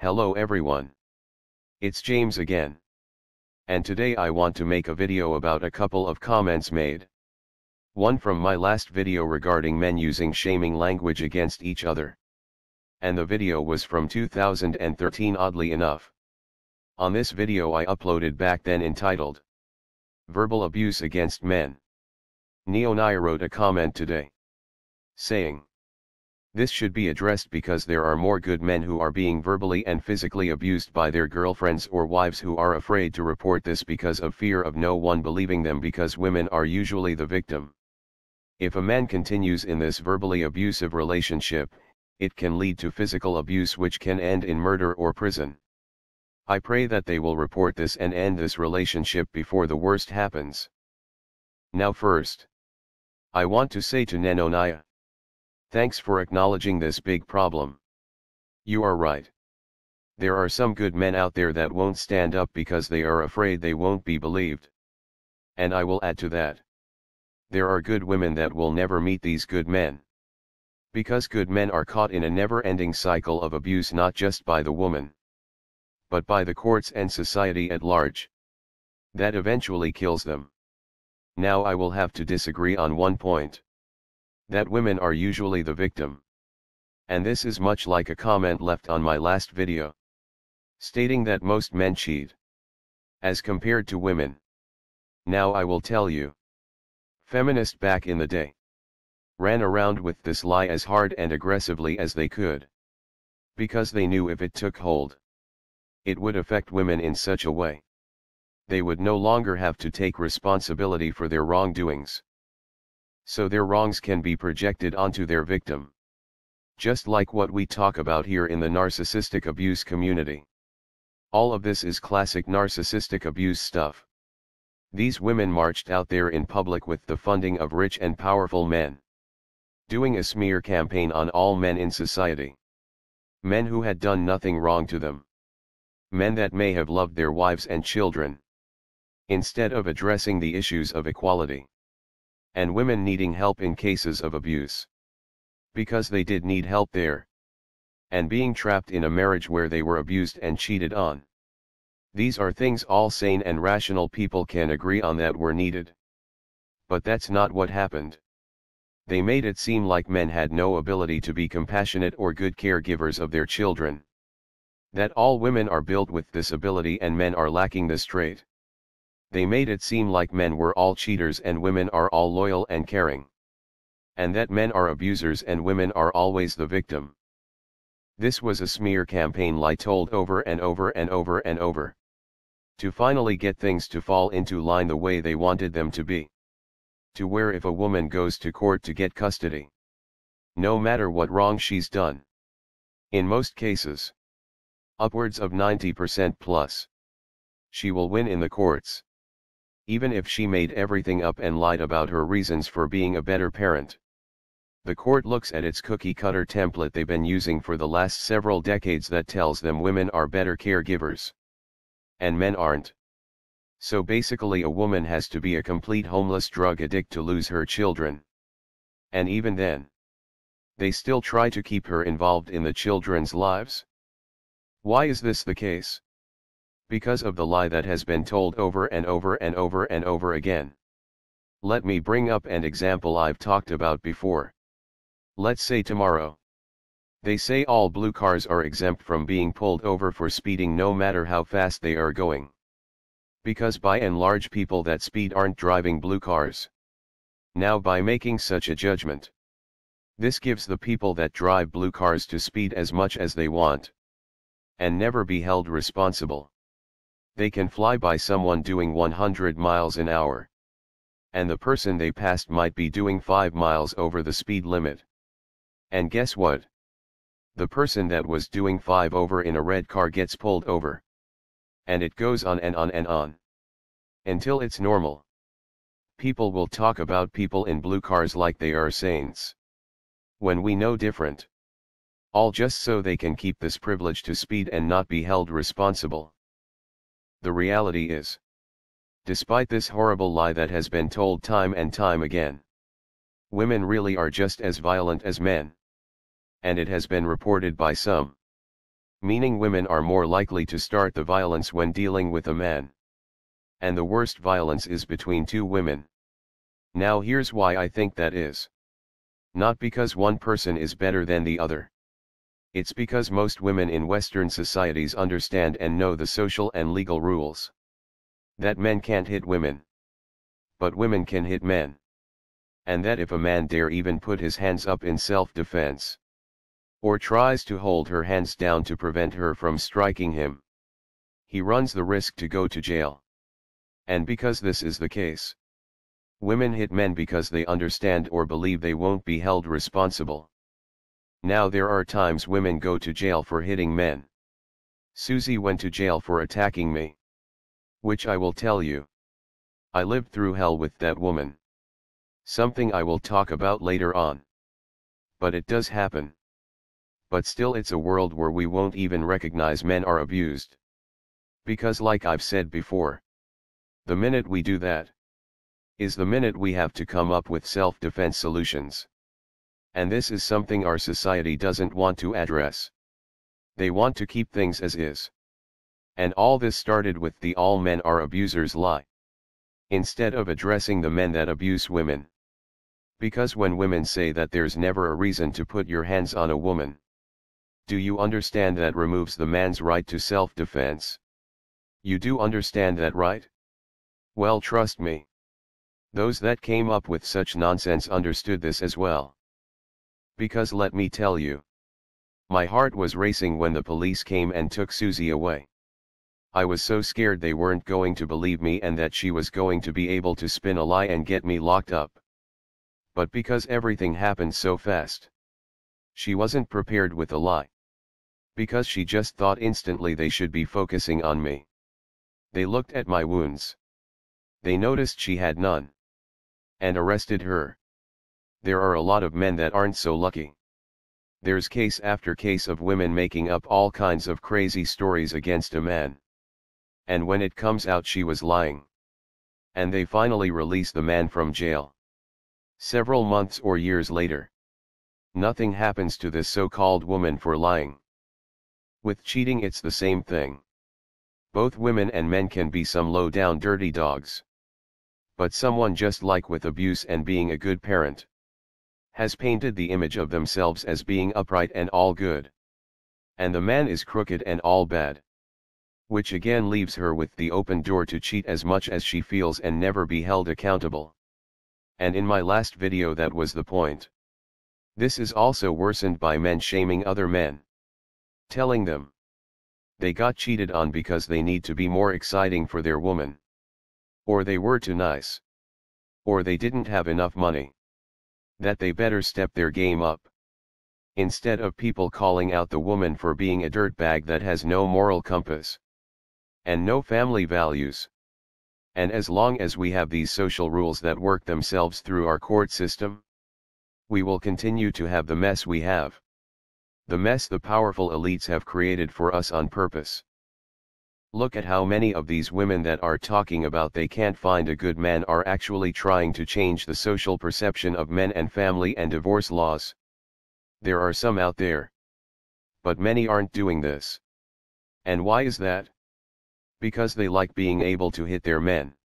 Hello everyone. It's James again. And today I want to make a video about a couple of comments made. One from my last video regarding men using shaming language against each other. And the video was from 2013 oddly enough. On this video I uploaded back then entitled Verbal Abuse Against Men. NAWMAL wrote a comment today, saying, "This should be addressed because there are more good men who are being verbally and physically abused by their girlfriends or wives who are afraid to report this because of fear of no one believing them, because women are usually the victim. If a man continues in this verbally abusive relationship, it can lead to physical abuse which can end in murder or prison. I pray that they will report this and end this relationship before the worst happens." Now first, I want to say to NAWMAL, thanks for acknowledging this big problem. You are right. There are some good men out there that won't stand up because they are afraid they won't be believed. And I will add to that. There are good women that will never meet these good men. Because good men are caught in a never-ending cycle of abuse, not just by the woman, but by the courts and society at large. That eventually kills them. Now I will have to disagree on one point. That women are usually the victim. And this is much like a comment left on my last video, stating that most men cheat, as compared to women. Now I will tell you. Feminists back in the day ran around with this lie as hard and aggressively as they could. Because they knew if it took hold, it would affect women in such a way. They would no longer have to take responsibility for their wrongdoings. So their wrongs can be projected onto their victim. Just like what we talk about here in the narcissistic abuse community. All of this is classic narcissistic abuse stuff. These women marched out there in public with the funding of rich and powerful men, doing a smear campaign on all men in society. Men who had done nothing wrong to them. Men that may have loved their wives and children. Instead of addressing the issues of equality. And women needing help in cases of abuse. Because they did need help there. And being trapped in a marriage where they were abused and cheated on. These are things all sane and rational people can agree on that were needed. But that's not what happened. They made it seem like men had no ability to be compassionate or good caregivers of their children. That all women are built with this ability and men are lacking this trait. They made it seem like men were all cheaters and women are all loyal and caring. And that men are abusers and women are always the victim. This was a smear campaign lie told over and over and over and over. To finally get things to fall into line the way they wanted them to be. To where if a woman goes to court to get custody, no matter what wrong she's done, in most cases, upwards of 90% plus, she will win in the courts. Even if she made everything up and lied about her reasons for being a better parent. The court looks at its cookie-cutter template they've been using for the last several decades that tells them women are better caregivers. And men aren't. So basically a woman has to be a complete homeless drug addict to lose her children. And even then, they still try to keep her involved in the children's lives. Why is this the case? Because of the lie that has been told over and over and over and over again. Let me bring up an example I've talked about before. Let's say tomorrow. They say all blue cars are exempt from being pulled over for speeding no matter how fast they are going. Because by and large people that speed aren't driving blue cars. Now by making such a judgment, this gives the people that drive blue cars to speed as much as they want. And never be held responsible. They can fly by someone doing 100 miles an hour. And the person they passed might be doing 5 miles over the speed limit. And guess what? The person that was doing 5 over in a red car gets pulled over. And it goes on and on and on. Until it's normal. People will talk about people in blue cars like they are saints. When we know different. All just so they can keep this privilege to speed and not be held responsible. The reality is, despite this horrible lie that has been told time and time again, women really are just as violent as men. And it has been reported by some Meaning women are more likely to start the violence when dealing with a man. And the worst violence is between two women. Now here's why I think that is. Not because one person is better than the other. It's because most women in Western societies understand and know the social and legal rules. That men can't hit women. But women can hit men. And that if a man dare even put his hands up in self-defense, or tries to hold her hands down to prevent her from striking him, he runs the risk to go to jail. And because this is the case, women hit men because they understand or believe they won't be held responsible. Now there are times women go to jail for hitting men. Susie went to jail for attacking me. Which I will tell you. I lived through hell with that woman. Something I will talk about later on. But it does happen. But still it's a world where we won't even recognize men are abused. Because like I've said before, the minute we do that, is the minute we have to come up with self-defense solutions. And this is something our society doesn't want to address. They want to keep things as is. And all this started with the all men are abusers lie. Instead of addressing the men that abuse women. Because when women say that there's never a reason to put your hands on a woman, do you understand that removes the man's right to self-defense? You do understand that, right? Well, trust me. Those that came up with such nonsense understood this as well. Because let me tell you, my heart was racing when the police came and took Susie away. I was so scared they weren't going to believe me and that she was going to be able to spin a lie and get me locked up. But because everything happened so fast, she wasn't prepared with a lie. Because she just thought instantly they should be focusing on me. They looked at my wounds. They noticed she had none. And arrested her. There are a lot of men that aren't so lucky. There's case after case of women making up all kinds of crazy stories against a man. And when it comes out she was lying. And they finally release the man from jail. Several months or years later, nothing happens to this so-called woman for lying. With cheating it's the same thing. Both women and men can be some low-down dirty dogs. But someone just like with abuse and being a good parent, has painted the image of themselves as being upright and all good. And the man is crooked and all bad. Which again leaves her with the open door to cheat as much as she feels and never be held accountable. And in my last video that was the point. This is also worsened by men shaming other men. Telling them they got cheated on because they need to be more exciting for their woman. Or they were too nice. Or they didn't have enough money. That they better step their game up. Instead of people calling out the woman for being a dirtbag that has no moral compass. And no family values. And as long as we have these social rules that work themselves through our court system, we will continue to have the mess we have. The mess the powerful elites have created for us on purpose. Look at how many of these women that are talking about they can't find a good man are actually trying to change the social perception of men and family and divorce laws. There are some out there. But many aren't doing this. And why is that? Because they like being able to hit their men,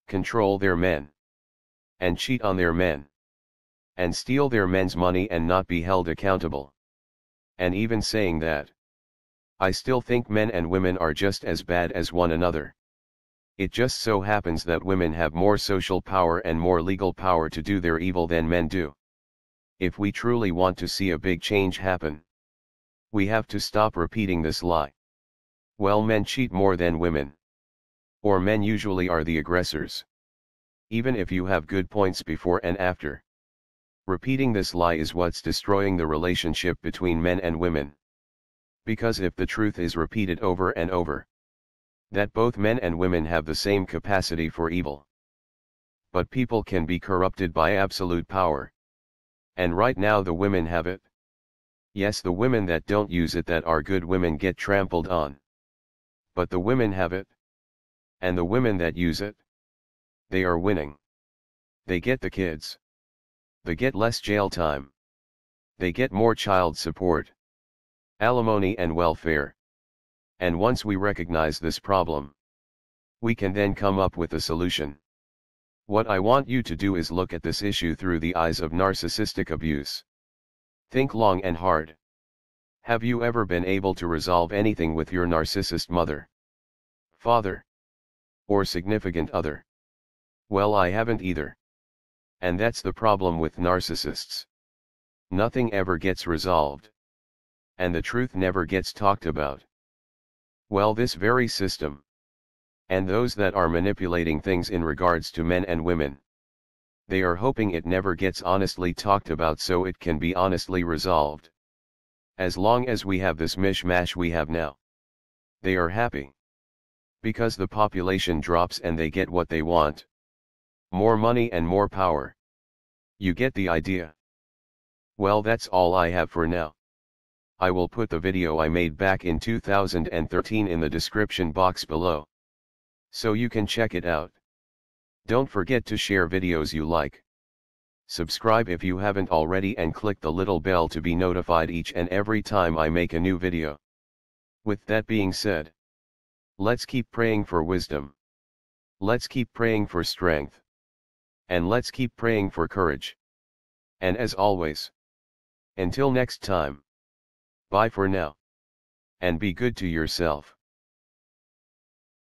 control their men, and cheat on their men, and steal their men's money and not be held accountable. And even saying that, I still think men and women are just as bad as one another. It just so happens that women have more social power and more legal power to do their evil than men do. If we truly want to see a big change happen, we have to stop repeating this lie. Well, men cheat more than women. Or men usually are the aggressors. Even if you have good points before and after. Repeating this lie is what's destroying the relationship between men and women. Because if the truth is repeated over and over, that both men and women have the same capacity for evil. But people can be corrupted by absolute power. And right now the women have it. Yes, the women that don't use it that are good women get trampled on. But the women have it. And the women that use it, they are winning. They get the kids. They get less jail time. They get more child support. alimony and welfare. And once we recognize this problem, we can then come up with a solution. What I want you to do is look at this issue through the eyes of narcissistic abuse. Think long and hard. Have you ever been able to resolve anything with your narcissist mother, father, or significant other? Well, I haven't either. And that's the problem with narcissists. Nothing ever gets resolved. And the truth never gets talked about. Well, this very system, and those that are manipulating things in regards to men and women, they are hoping it never gets honestly talked about so it can be honestly resolved. As long as we have this mishmash we have now, they are happy. Because the population drops and they get what they want. More money and more power. You get the idea. Well, that's all I have for now. I will put the video I made back in 2013 in the description box below, so you can check it out. Don't forget to share videos you like. Subscribe if you haven't already and click the little bell to be notified each and every time I make a new video. With that being said, let's keep praying for wisdom. Let's keep praying for strength. And let's keep praying for courage. And as always, until next time, bye for now. And be good to yourself.